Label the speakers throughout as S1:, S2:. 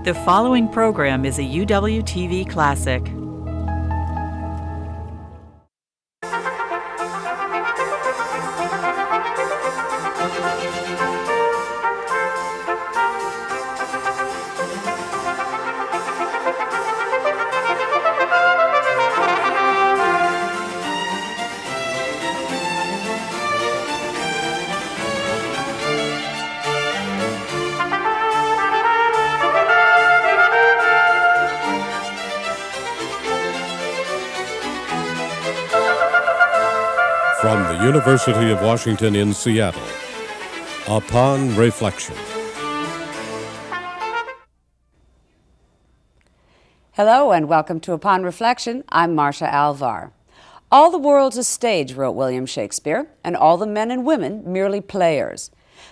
S1: The following program is a UW-TV classic.
S2: From the University of Washington in Seattle, Upon Reflection.
S3: Hello and welcome to Upon Reflection. I'm Marcia Alvar. All the world's a stage, wrote William Shakespeare, and all the men and women merely players.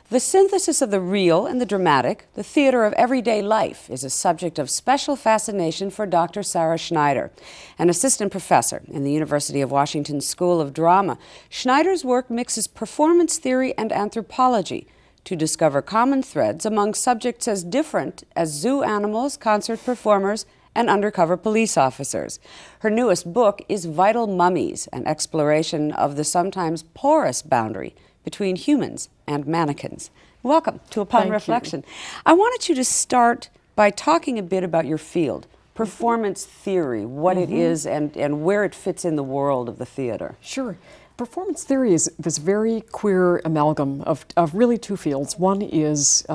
S3: The synthesis of the real and the dramatic, the theater of everyday life, is a subject of special fascination for Dr. Sara Schneider, an assistant professor in the University of Washington School of Drama. Schneider's work mixes performance theory and anthropology to discover common threads among subjects as different as zoo animals, concert performers, and undercover police officers. Her newest book is Vital Mummies, an exploration of the sometimes porous boundary between humans and mannequins. Welcome to Upon Reflection. I wanted you to start by talking a bit about your field, performance theory, what it is and where it fits in the world of the theater.
S4: Sure. Performance theory is this very queer amalgam of really two fields. One is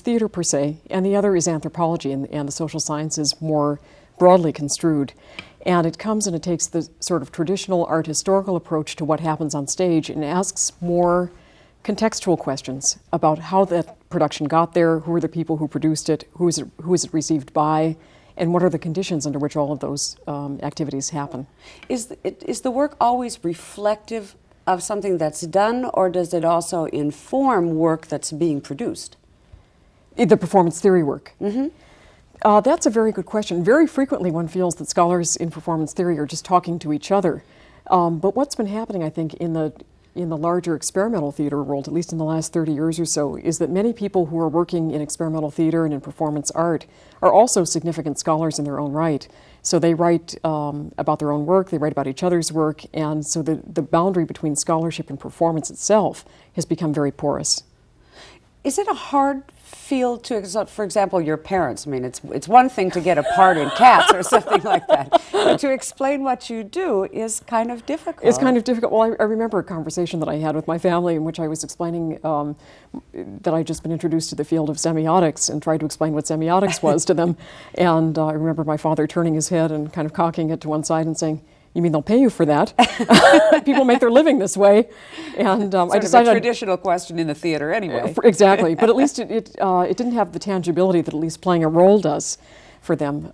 S4: theater per se, and the other is anthropology and the social sciences more broadly construed. And it comes and it takes the sort of traditional art historical approach to what happens on stage and asks more contextual questions about how that production got there, who are the people who produced it, who is it received by, and what are the conditions under which all of those activities happen. Is
S3: the work always reflective of something that's done, or does it also inform work that's being produced?
S4: The performance theory work. That's a very good question. Very frequently one feels that scholars in performance theory are just talking to each other. But what's been happening, I think, in the larger experimental theater world, at least in the last 30 years or so, is that many people who are working in experimental theater and in performance art are also significant scholars in their own right. So they write about their own work, they write about each other's work, and so the boundary between scholarship and performance itself has become very porous.
S3: Is it a hard field to, for example, your parents? I mean, it's one thing to get a part in Cats or something like that, but to explain what you do is kind of difficult.
S4: It's kind of difficult. Well, I remember a conversation that I had with my family in which I was explaining that I'd just been introduced to the field of semiotics and tried to explain what semiotics was to them. And I remember my father turning his head and kind of cocking it to one side and saying, "You mean they'll pay you for that?" People make their living this way. And
S3: I decided a traditional question in the theater anyway.
S4: Exactly, but at least it didn't have the tangibility that at least playing a role does for them.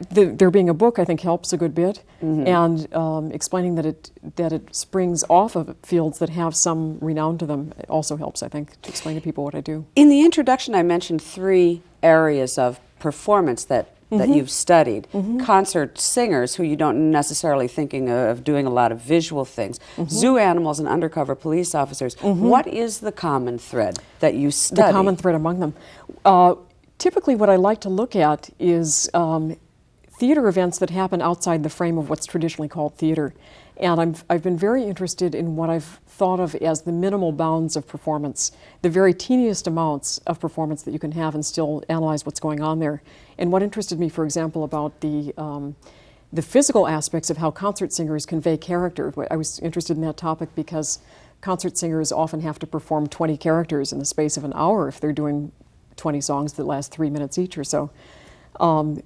S4: There being a book, I think, helps a good bit, and explaining that it springs off of fields that have some renown to them also helps, I think, to explain to people what I do.
S3: In the introduction, I mentioned 3 areas of performance that you've studied. Concert singers, who you don't necessarily thinking of doing a lot of visual things. Zoo animals and undercover police officers. What is the common thread that you study?
S4: The common thread among them. Typically what I like to look at is theater events that happen outside the frame of what's traditionally called theater. And I've been very interested in what I've thought of as the minimal bounds of performance, the very teeniest amounts of performance that you can have and still analyze what's going on there. And what interested me, for example, about the physical aspects of how concert singers convey character. I was interested in that topic because concert singers often have to perform 20 characters in the space of an hour if they're doing 20 songs that last 3 minutes each or so.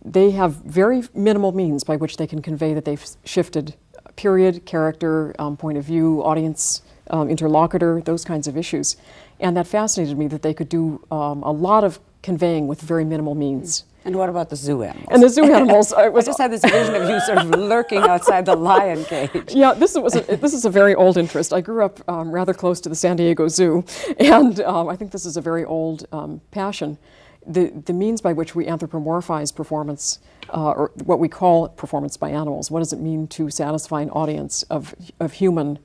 S4: They have very minimal means by which they can convey that they've shifted period, character, point of view, audience, interlocutor, those kinds of issues. And that fascinated me that they could do a lot of conveying with very minimal means.
S3: And what about the zoo animals?
S4: And the zoo animals.
S3: I just had this vision of you sort of lurking outside the lion cage.
S4: Yeah, this is a very old interest. I grew up rather close to the San Diego Zoo, and I think this is a very old passion. The means by which we anthropomorphize performance, or what we call performance by animals. What does it mean to satisfy an audience of humans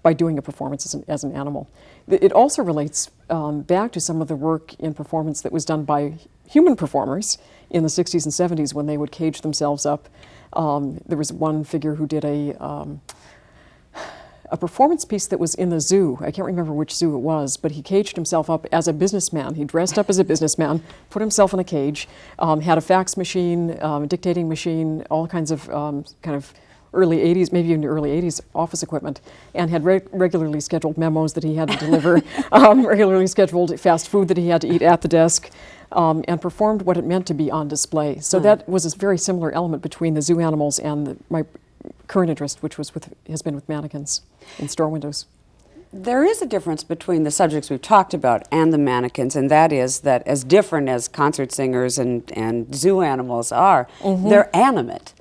S4: by doing a performance as an animal. It also relates back to some of the work in performance that was done by human performers in the 60s and 70s when they would cage themselves up. There was one figure who did a performance piece that was in the zoo. I can't remember which zoo it was, but he caged himself up as a businessman. He dressed up as a businessman, put himself in a cage, had a fax machine, dictating machine, all kinds of kind of early 80s, maybe even early 80s office equipment, and had regularly scheduled memos that he had to deliver, regularly scheduled fast food that he had to eat at the desk, and performed what it meant to be on display. So that was a very similar element between the zoo animals and my current interest, which has been with mannequins in store windows.
S3: There is a difference between the subjects we've talked about and the mannequins, and that is that as different as concert singers and zoo animals are, they're animate.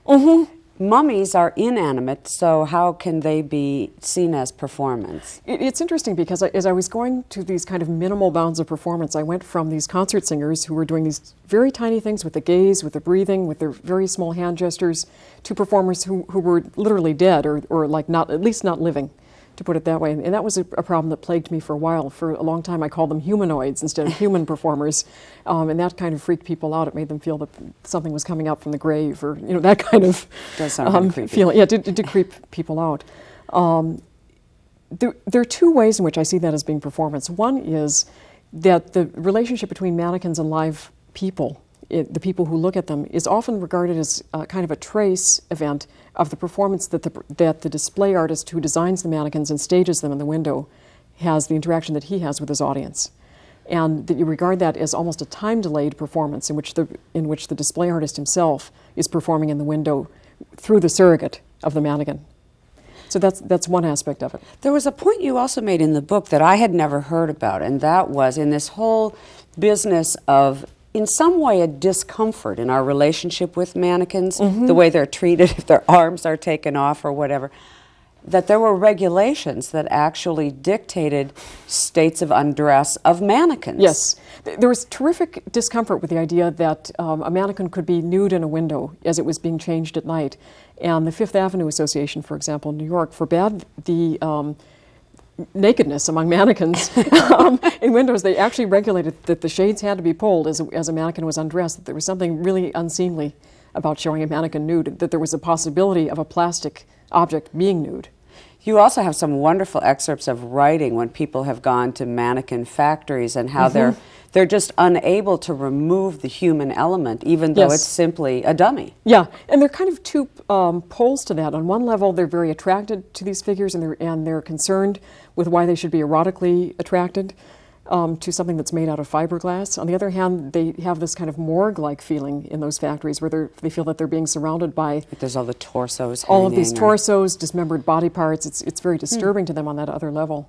S3: Mummies are inanimate, so how can they be seen as performance?
S4: It's interesting because as I was going to these kind of minimal bounds of performance, I went from these concert singers who were doing these very tiny things with the gaze, with the breathing, with their very small hand gestures, to performers who were literally dead or like not, at least not living, to put it that way. And that was a problem that plagued me for a while. For a long time I called them humanoids instead of human performers, and that kind of freaked people out. It made them feel that something was coming out from the grave, or that kind of
S3: does sound creepy.
S4: feeling. Yeah, it did creep people out. There are two ways in which I see that as being performance. One is that the relationship between mannequins and live people, the people who look at them, is often regarded as kind of a trace event of the performance that the display artist who designs the mannequins and stages them in the window has, the interaction that he has with his audience. And that you regard that as almost a time-delayed performance in which the display artist himself is performing in the window through the surrogate of the mannequin. So that's one aspect of it.
S3: There was a point you also made in the book that I had never heard about, and that was in this whole business of, in some way, a discomfort in our relationship with mannequins, the way they're treated, if their arms are taken off or whatever, that there were regulations that actually dictated states of undress of mannequins.
S4: Yes. There was terrific discomfort with the idea that a mannequin could be nude in a window as it was being changed at night. And the Fifth Avenue Association, for example, in New York, forbade the nakedness among mannequins in windows. They actually regulated that the shades had to be pulled as a mannequin was undressed, that there was something really unseemly about showing a mannequin nude, that there was a possibility of a plastic object being nude.
S3: You also have some wonderful excerpts of writing when people have gone to mannequin factories and how they're just unable to remove the human element, even though it's simply a dummy.
S4: Yeah, and there are kind of two poles to that. On one level, they're very attracted to these figures, and they're concerned with why they should be erotically attracted to something that's made out of fiberglass. On the other hand, they have this kind of morgue-like feeling in those factories where they feel that they're being surrounded by...
S3: There's all the torsos
S4: all of these torsos, dismembered body parts. It's very disturbing to them on that other level.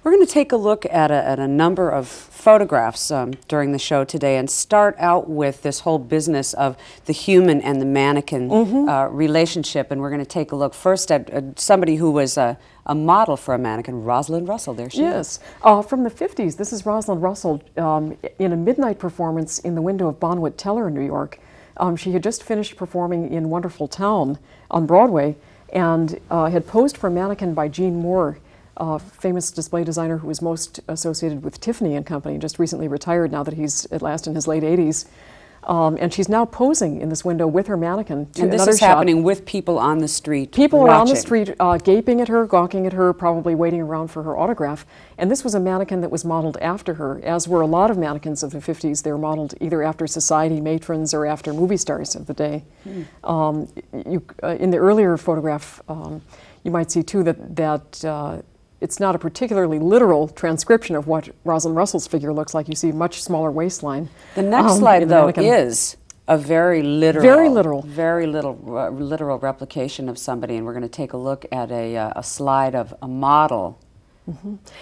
S3: We're going to take a look at a number of photographs during the show today and start out with this whole business of the human and the mannequin relationship. And we're going to take a look first at somebody who was a model for a mannequin, Rosalind Russell. There she is.
S4: From the 50s. This is Rosalind Russell in a midnight performance in the window of Bonwit Teller in New York. She had just finished performing in Wonderful Town on Broadway and had posed for a mannequin by Gene Moore, famous display designer who was most associated with Tiffany and Company, just recently retired now that he's at last in his late 80s. And she's now posing in this window with her mannequin to
S3: and this
S4: another
S3: is
S4: shot.
S3: happening with people on the street.
S4: People
S3: watching.
S4: are on the street gaping at her, gawking at her, probably waiting around for her autograph. And this was a mannequin that was modeled after her, as were a lot of mannequins of the 50s. They were modeled either after society matrons or after movie stars of the day. In the earlier photograph, you might see too that it's not a particularly literal transcription of what Rosalind Russell's figure looks like. You see a much smaller waistline.
S3: The next slide, though, is a very literal replication of somebody, and we're going to take a look at a slide of a model.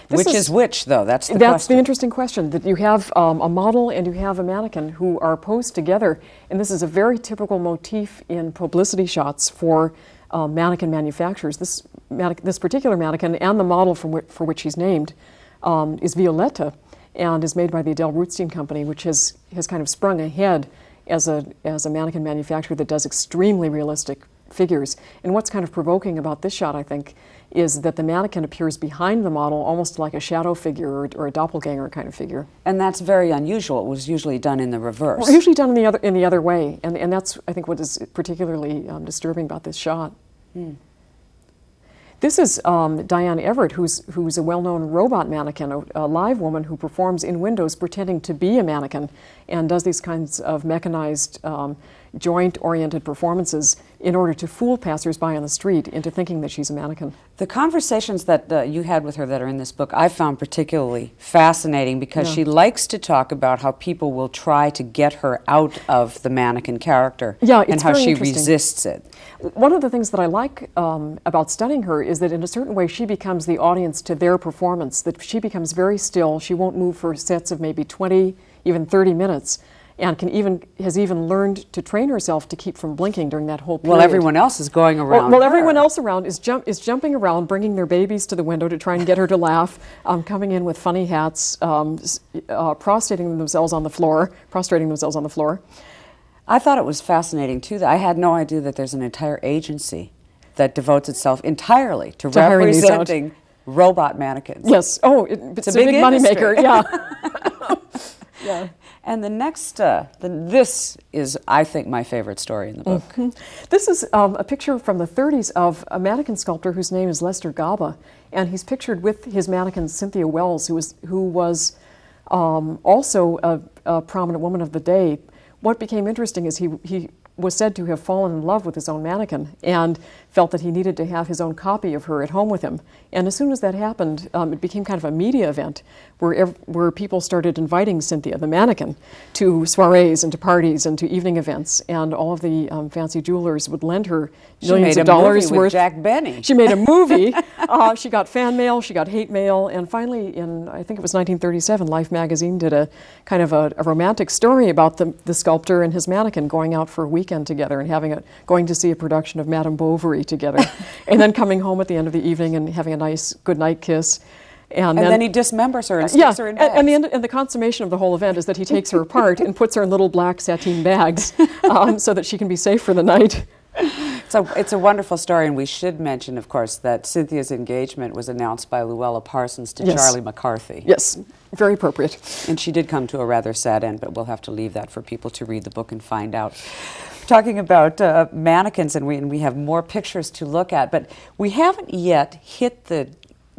S3: Which is which, though? That's the question.
S4: That's the interesting question, that you have a model and you have a mannequin who are posed together, and this is a very typical motif in publicity shots for mannequin manufacturers. This particular mannequin and the model for which he's named is Violetta, and is made by the Adele Rootstein Company, which has kind of sprung ahead as a mannequin manufacturer that does extremely realistic figures. And what's kind of provoking about this shot, I think, is that the mannequin appears behind the model almost like a shadow figure or a doppelganger kind of figure.
S3: And that's very unusual. It was usually done in the reverse.
S4: Well, usually done in the other way, and that's, I think, what is particularly disturbing about this shot. This is Diane Everett, who's a well-known robot mannequin, a live woman who performs in windows pretending to be a mannequin and does these kinds of mechanized, joint-oriented performances in order to fool passersby on the street into thinking that she's a mannequin.
S3: The conversations that you had with her that are in this book I found particularly fascinating because she likes to talk about how people will try to get her out of the mannequin character and how she resists it.
S4: One of the things that I like about studying her is that in a certain way she becomes the audience to their performance, that she becomes very still, she won't move for sets of maybe 20, even 30 minutes, and has even learned to train herself to keep from blinking during that whole period.
S3: Well, everyone else is going around.
S4: Well, everyone else around is jumping around, bringing their babies to the window to try and get her to laugh, coming in with funny hats, prostrating themselves on the floor.
S3: I thought it was fascinating, too. That I had no idea that there's an entire agency that devotes itself entirely to representing robot mannequins.
S4: Yes. Oh, it's a big moneymaker. Yeah. Yeah.
S3: And the next, this is, I think, my favorite story in the book.
S4: This is a picture from the 30s of a mannequin sculptor whose name is Lester Gaba, and he's pictured with his mannequin Cynthia Wells, who was also a prominent woman of the day. What became interesting is he was said to have fallen in love with his own mannequin and felt that he needed to have his own copy of her at home with him. And as soon as that happened, it became kind of a media event where people started inviting Cynthia, the mannequin, to soirees and to parties and to evening events. And all of the fancy jewelers would lend her millions of dollars worth.
S3: With Jack Benny.
S4: She made a movie. She got fan mail, she got hate mail, and finally in, I think it was 1937, Life magazine did a kind of a romantic story about the sculptor and his mannequin going out for a weekend together and going to see a production of Madame Bovary together, and then coming home at the end of the evening and having a nice goodnight kiss. And
S3: then he dismembers her and sticks her in bags.
S4: And the consummation of the whole event is that he takes her apart and puts her in little black sateen bags so that she can be safe for the night.
S3: So it's a wonderful story, and we should mention, of course, that Cynthia's engagement was announced by Luella Parsons to Charlie McCarthy.
S4: Yes, very appropriate.
S3: And she did come to a rather sad end, but we'll have to leave that for people to read the book and find out. Talking about mannequins, and we have more pictures to look at, but we haven't yet hit the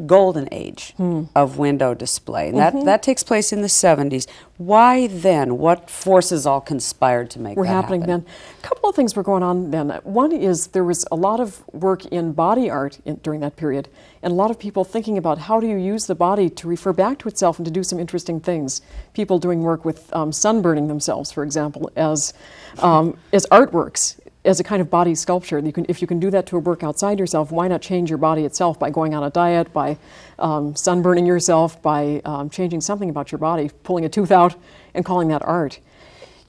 S3: golden age of window display. And that takes place in the 70s. Why then? What forces all conspired to make that happen?
S4: Happening then. A couple of things were going on then. One is there was a lot of work in body art during that period, and a lot of people thinking about how do you use the body to refer back to itself and to do some interesting things. People doing work with sunburning themselves, for example, as artworks, as a kind of body sculpture. If you can do that to a work outside yourself, why not change your body itself by going on a diet, by sunburning yourself, by changing something about your body, pulling a tooth out and calling that art.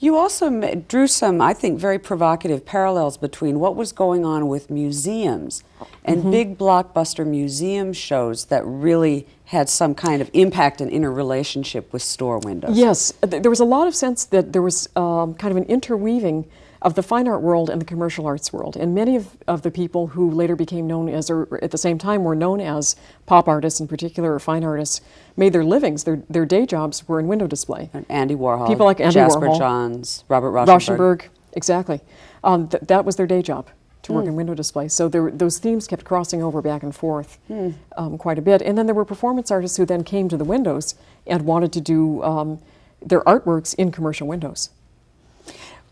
S3: You also drew some, I think, very provocative parallels between what was going on with museums and big blockbuster museum shows that really had some kind of impact and interrelationship with store windows.
S4: Yes, there was a lot of sense that there was kind of an interweaving of the fine art world and the commercial arts world. And many of the people who later became known as, or at the same time were known as pop artists in particular, or fine artists, made their livings, their day jobs were in window display.
S3: And Andy Warhol,
S4: people like Andy
S3: Jasper
S4: Warhol,
S3: Johns, Robert Rauschenberg.
S4: Exactly. That was their day job, to work in window display. So those themes kept crossing over back and forth quite a bit. And then there were performance artists who then came to the windows and wanted to do their artworks in commercial windows.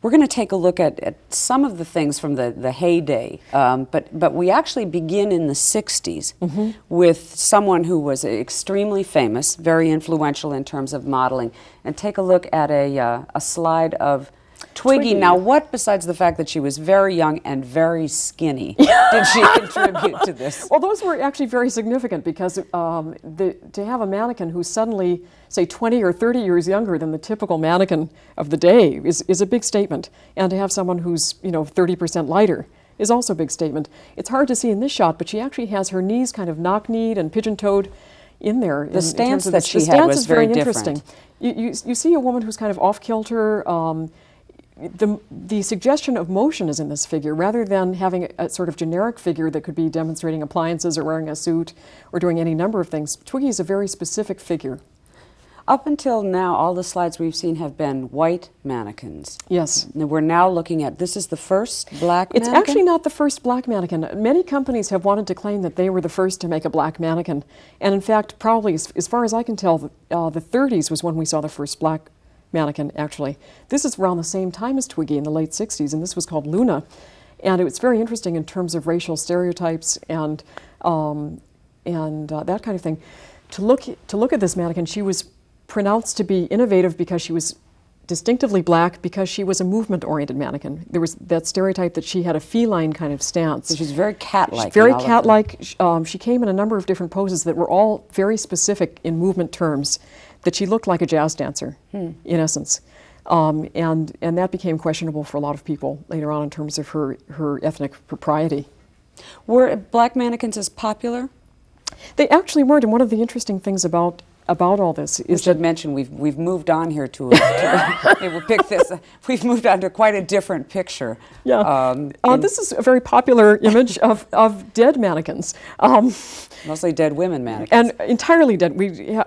S3: We're going to take a look at some of the things from the heyday, but we actually begin in the 60s with someone who was extremely famous, very influential in terms of modeling, and take a look at a slide of Twiggy. Now, what, besides the fact that she was very young and very skinny, did she contribute to this?
S4: Well, those were actually very significant because to have a mannequin who's suddenly, say, 20 or 30 years younger than the typical mannequin of the day is a big statement. And to have someone who's, 30% lighter is also a big statement. It's hard to see in this shot, but she actually has her knees kind of knock-kneed and pigeon-toed in there.
S3: The stance that she had was very different.
S4: interesting. You see a woman who's kind of off-kilter, the suggestion of motion is in this figure, rather than having a sort of generic figure that could be demonstrating appliances or wearing a suit or doing any number of things. Twiggy is a very specific figure.
S3: Up until now, all the slides we've seen have been white mannequins.
S4: Yes.
S3: And we're now looking at, this is the first black
S4: It's
S3: mannequin?
S4: actually not the first black mannequin. Many companies have wanted to claim that they were the first to make a black mannequin. And in fact, probably, as far as I can tell, the 30s was when we saw the first black mannequin, actually. That is around the same time as Twiggy in the late 60s, and this was called Luna. And it was very interesting in terms of racial stereotypes and that kind of thing. To look at this mannequin, she was pronounced to be innovative because she was distinctively black, because she was a movement-oriented mannequin. There was that stereotype that she had a feline kind of stance.
S3: So she's very cat-like.
S4: Very cat-like. She came in a number of different poses that were all very specific in movement terms, that she looked like a jazz dancer, in essence. And that became questionable for a lot of people later on in terms of her ethnic propriety.
S3: Were black mannequins as popular?
S4: They actually weren't, and one of the interesting things about all this is
S3: that mention we've moved on here to we'll pick this. We've moved on to quite a different picture.
S4: Yeah, this is a very popular image of dead mannequins.
S3: Mostly dead women mannequins.
S4: And entirely dead.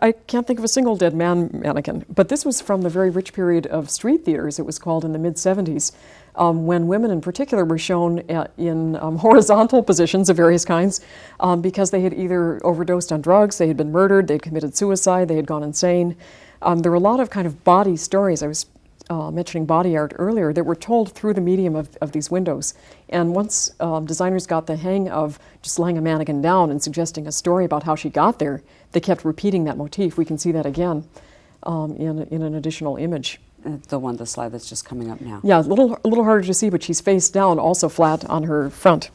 S4: I can't think of a single dead man mannequin. But this was from the very rich period of street theater, as it was called in the mid-70s, when women in particular were shown in horizontal positions of various kinds because they had either overdosed on drugs, they had been murdered, they had committed suicide, they had gone insane. There were a lot of kind of body stories. I was mentioning body art earlier, that were told through the medium of these windows. And once designers got the hang of just laying a mannequin down and suggesting a story about how she got there, they kept repeating that motif. We can see that again in an additional image.
S3: The slide that's just coming up now.
S4: Yeah, a little harder to see, but she's face down, also flat on her front.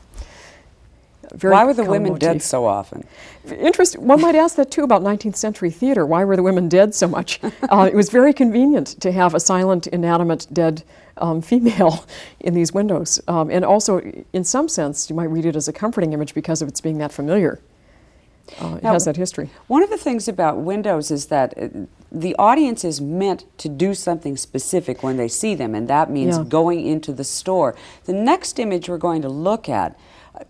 S3: Why were the women dead so often?
S4: One might ask that too about 19th century theater. Why were the women dead so much? It was very convenient to have a silent, inanimate, dead female in these windows. And also, in some sense, you might read it as a comforting image because of its being that familiar. It has that history.
S3: One of the things about windows is that the audience is meant to do something specific when they see them, and that means going into the store. The next image we're going to look at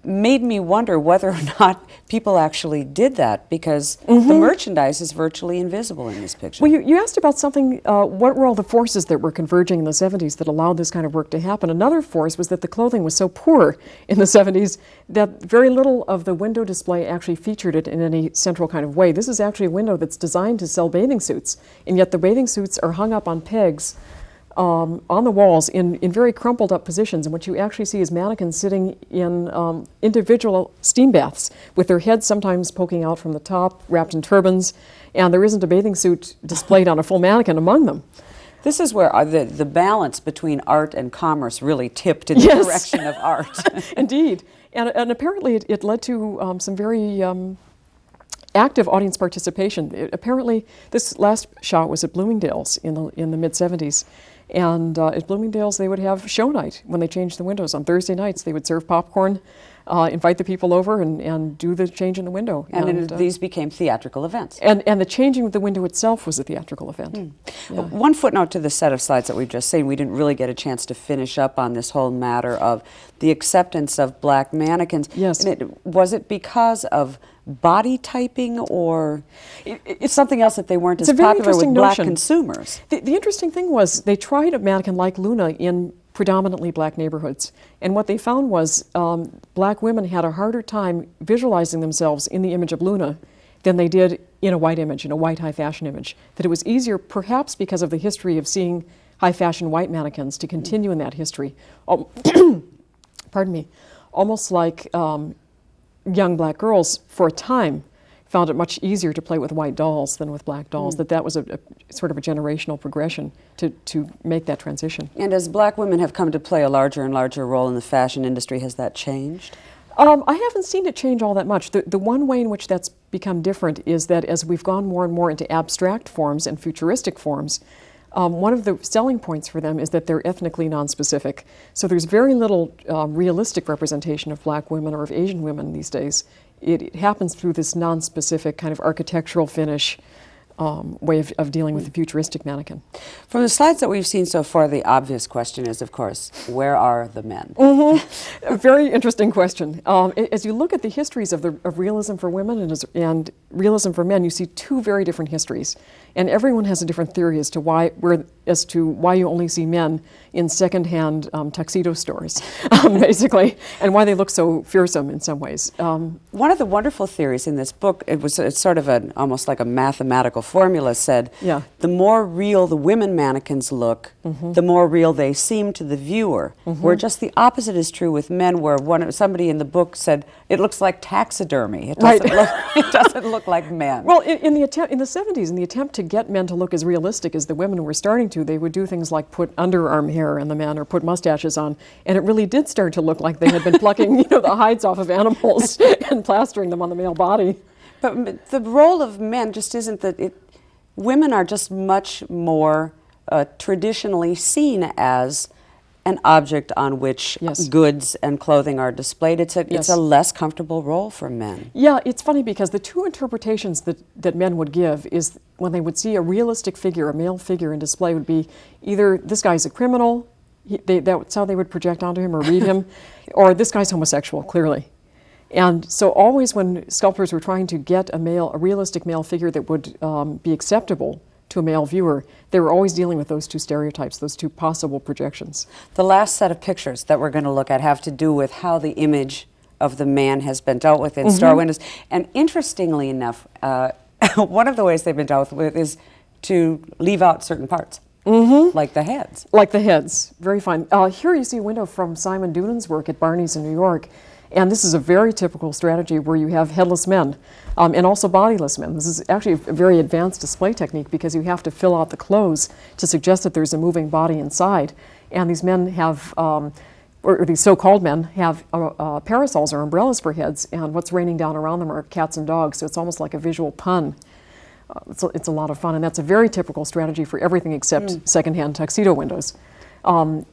S3: made me wonder whether or not people actually did that, because the merchandise is virtually invisible in this picture.
S4: Well, you asked about something, what were all the forces that were converging in the 70s that allowed this kind of work to happen? Another force was that the clothing was so poor in the 70s that very little of the window display actually featured it in any central kind of way. This is actually a window that's designed to sell bathing suits, and yet the bathing suits are hung up on pegs on the walls in very crumpled up positions, and what you actually see is mannequins sitting in individual steam baths with their heads sometimes poking out from the top, wrapped in turbans, and there isn't a bathing suit displayed on a full mannequin among them.
S3: This is where the balance between art and commerce really tipped in the direction of art.
S4: Indeed, and apparently it led to some very active audience participation. Apparently, this last shot was at Bloomingdale's in the mid-70s. And at Bloomingdale's, they would have show night when they changed the windows. On Thursday nights, they would serve popcorn, invite the people over, and do the change in the window.
S3: And these became theatrical events.
S4: And the changing of the window itself was a theatrical event.
S3: Yeah. One footnote to the set of slides that we've just seen, we didn't really get a chance to finish up on this whole matter of the acceptance of black mannequins.
S4: Yes.
S3: And was it because of body typing, or it's something else that they weren't as popular with black consumers?
S4: The interesting thing was they tried a mannequin like Luna in predominantly black neighborhoods, and what they found was black women had a harder time visualizing themselves in the image of Luna than they did in a white image, in a white high fashion image. That it was easier, perhaps because of the history of seeing high fashion white mannequins, to continue in that history. Pardon me, almost like young black girls, for a time, found it much easier to play with white dolls than with black dolls, that was a sort of a generational progression to make that transition.
S3: And as black women have come to play a larger and larger role in the fashion industry, has that changed?
S4: I haven't seen it change all that much. The one way in which that's become different is that as we've gone more and more into abstract forms and futuristic forms, one of the selling points for them is that they're ethnically nonspecific. So there's very little realistic representation of black women or of Asian women these days. It happens through this nonspecific kind of architectural finish, way of dealing with the futuristic mannequin.
S3: From the slides that we've seen so far, the obvious question is, of course, where are the men?
S4: A very interesting question. As you look at the histories of realism for women and realism for men, you see two very different histories, and everyone has a different theory as to why you only see men in second-hand tuxedo stores, basically, and why they look so fearsome in some ways.
S3: One of the wonderful theories in this book, it's sort of almost like a mathematical formula, said the more real the women mannequins look, the more real they seem to the viewer. Where just the opposite is true with men, where somebody in the book said it looks like taxidermy. It doesn't, it doesn't look like men.
S4: Well, in the 70s, in the attempt to get men to look as realistic as the women were starting to, they would do things like put underarm hair in the men or put mustaches on, and it really did start to look like they had been plucking the hides off of animals and plastering them on the male body.
S3: But the role of men just isn't that women are just much more traditionally seen as an object on which goods and clothing are displayed. It's a less comfortable role for men. Yeah,
S4: it's funny because the two interpretations that men would give is when they would see a realistic figure, a male figure in display, would be either this guy's a criminal, that's how they would project onto him or read him, or this guy's homosexual, clearly. And so always when sculptors were trying to get a realistic male figure that would be acceptable to a male viewer, they were always dealing with those two stereotypes, those two possible projections.
S3: The last set of pictures that we're going to look at have to do with how the image of the man has been dealt with in store windows. And interestingly enough, one of the ways they've been dealt with is to leave out certain parts, like the heads.
S4: Like the heads, very fine. Here you see a window from Simon Dunan's work at Barney's in New York. And this is a very typical strategy where you have headless men and also bodiless men. This is actually a very advanced display technique because you have to fill out the clothes to suggest that there's a moving body inside. And these men have, or these so-called men, have parasols or umbrellas for heads, and what's raining down around them are cats and dogs, so it's almost like a visual pun. It's a lot of fun, and that's a very typical strategy for everything except secondhand tuxedo windows.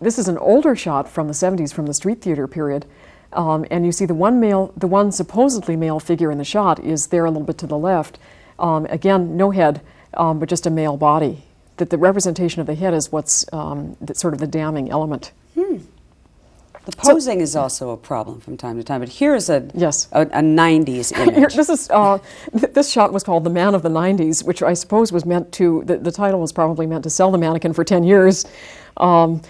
S4: This is an older shot from the 70s, from the street theater period. And you see the one supposedly male figure in the shot is there a little bit to the left. Again, no head, but just a male body. That the representation of the head is what's sort of the damning element.
S3: The posing is also a problem from time to time, but here's a 90s image.
S4: This shot was called The Man of the 90s, which I suppose was meant to, the title was probably meant to sell the mannequin for 10 years. And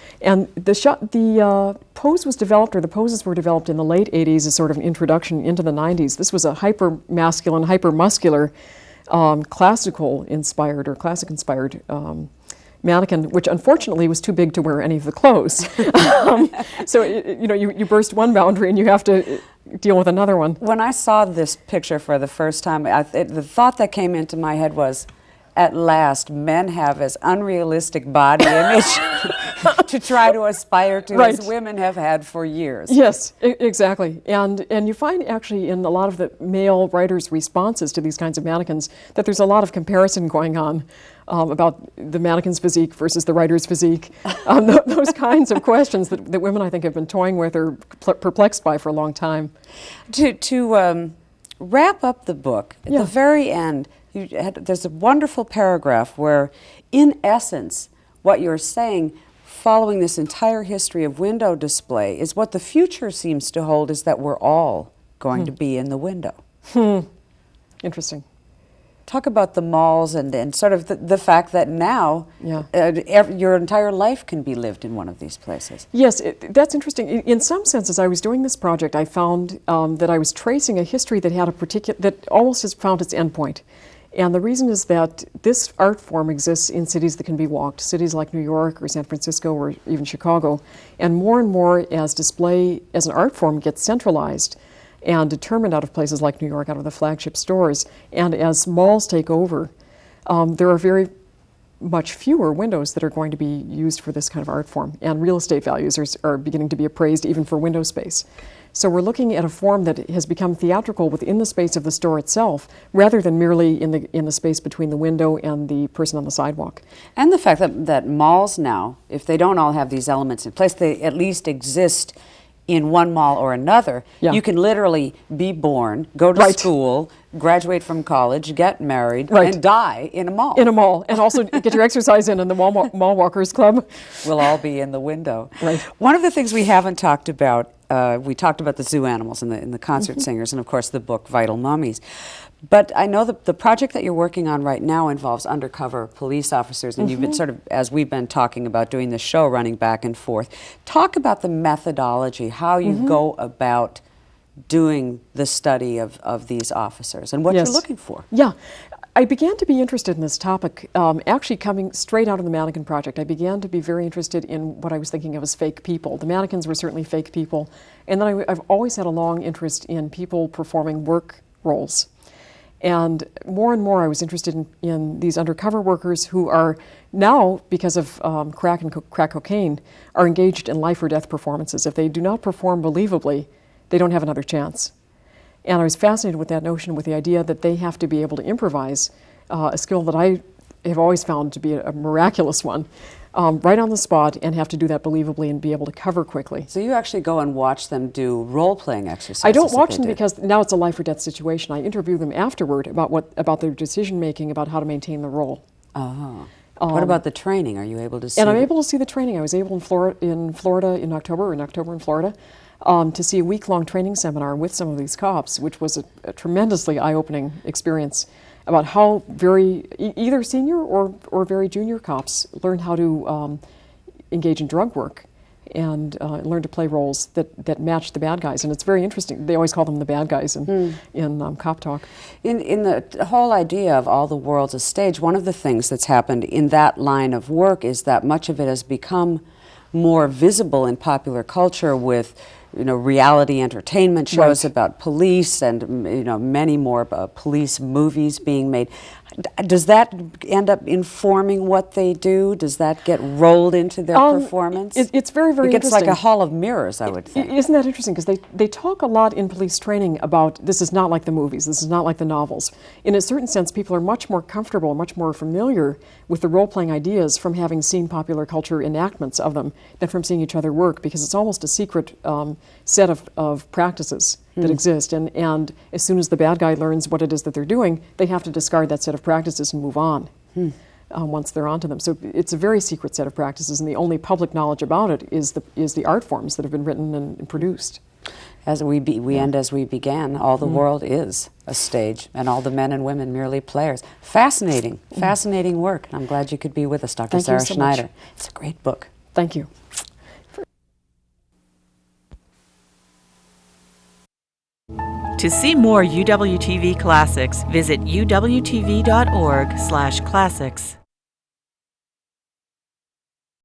S4: the pose was developed, or the poses were developed in the late 80s as sort of an introduction into the 90s. This was a hyper-masculine, hyper-muscular, classic-inspired mannequin, which unfortunately was too big to wear any of the clothes. So you burst one boundary and you have to deal with another one.
S3: When I saw this picture for the first time, the thought that came into my head was, at last, men have as unrealistic body image to try to aspire to as women have had for years.
S4: Yes, exactly. And you find actually in a lot of the male writers' responses to these kinds of mannequins that there's a lot of comparison going on about the mannequin's physique versus the writer's physique. Those kinds of questions that women, I think, have been toying with or perplexed by for a long time.
S3: To wrap up the book, at the very end, there's a wonderful paragraph where, in essence, what you're saying, following this entire history of window display, is what the future seems to hold is that we're all going to be in the window.
S4: Interesting.
S3: Talk about the malls and sort of the fact that now your entire life can be lived in one of these places.
S4: Yes, that's interesting. In some sense, as I was doing this project, I found that I was tracing a history that had that almost has found its endpoint. And the reason is that this art form exists in cities that can be walked, cities like New York or San Francisco or even Chicago. And more as display as an art form gets centralized and determined out of places like New York, out of the flagship stores, and as malls take over, there are very much fewer windows that are going to be used for this kind of art form. And real estate values are beginning to be appraised even for window space. So we're looking at a form that has become theatrical within the space of the store itself, rather than merely in the space between the window and the person on the sidewalk.
S3: And the fact that malls now, if they don't all have these elements in place, they at least exist in one mall or another.
S4: Yeah.
S3: You can literally be born, go to
S4: Right.
S3: school, graduate from college, get married,
S4: Right.
S3: and die in a mall.
S4: In a mall, and also get your exercise in the Mall Walkers Club.
S3: We'll all be in the window.
S4: Right.
S3: One of the things we haven't talked about, we talked about the zoo animals and the concert singers, and of course the book Vital Mummies. But I know that the project that you're working on right now involves undercover police officers, and you've been sort of, as we've been talking about doing the show, running back and forth. Talk about the methodology, how you go about doing the study of these officers and what
S4: Yes.
S3: you're looking for.
S4: Yeah. I began to be interested in this topic, actually coming straight out of the Mannequin Project. I began to be very interested in what I was thinking of as fake people. The mannequins were certainly fake people. And then I've always had a long interest in people performing work roles. And more I was interested in these undercover workers who are now, because of crack and crack cocaine, are engaged in life or death performances. If they do not perform believably, they don't have another chance. And I was fascinated with that notion, with the idea that they have to be able to improvise, a skill that I have always found to be a miraculous one, right on the spot, and have to do that believably and be able to cover quickly.
S3: So you actually go and watch them do role-playing exercises.
S4: I don't
S3: that
S4: watch
S3: they
S4: them
S3: do.
S4: because now it's a life or death situation. I interview them afterward about their decision making, about how to maintain the role.
S3: What about the training? Are you able to see?
S4: And I'm able to see the training. I was able in Florida in October in Florida, to see a week-long training seminar with some of these cops, which was a tremendously eye-opening experience about how either senior or very junior cops learn how to engage in drug work and learn to play roles that match the bad guys. And it's very interesting. They always call them the bad guys in cop talk.
S3: In the whole idea of all the world's a stage, one of the things that's happened in that line of work is that much of it has become more visible in popular culture with reality entertainment shows
S4: Right.
S3: about police and many more police movies being made. Does that end up informing what they do? Does that get rolled into their performance?
S4: It's very, very
S3: It gets
S4: interesting.
S3: like a hall of mirrors, I would think.
S4: Isn't that interesting? Because they talk a lot in police training about this is not like the movies, this is not like the novels. In a certain sense, people are much more comfortable, much more familiar with the role-playing ideas from having seen popular culture enactments of them than from seeing each other work, because it's almost a secret set of practices that exist. And as soon as the bad guy learns what it is that they're doing, they have to discard that set of practices and move on. Once they're onto them. So it's a very secret set of practices, and the only public knowledge about it is the art forms that have been written and produced.
S3: As we end as we began, all the world is a stage, and all the men and women merely players. Fascinating, fascinating work. I'm glad you could be with us, Dr.
S4: Thank you
S3: Sara
S4: so much.
S3: Schneider. It's a great book.
S4: Thank you.
S1: To see more UWTV classics, visit uwtv.org/classics.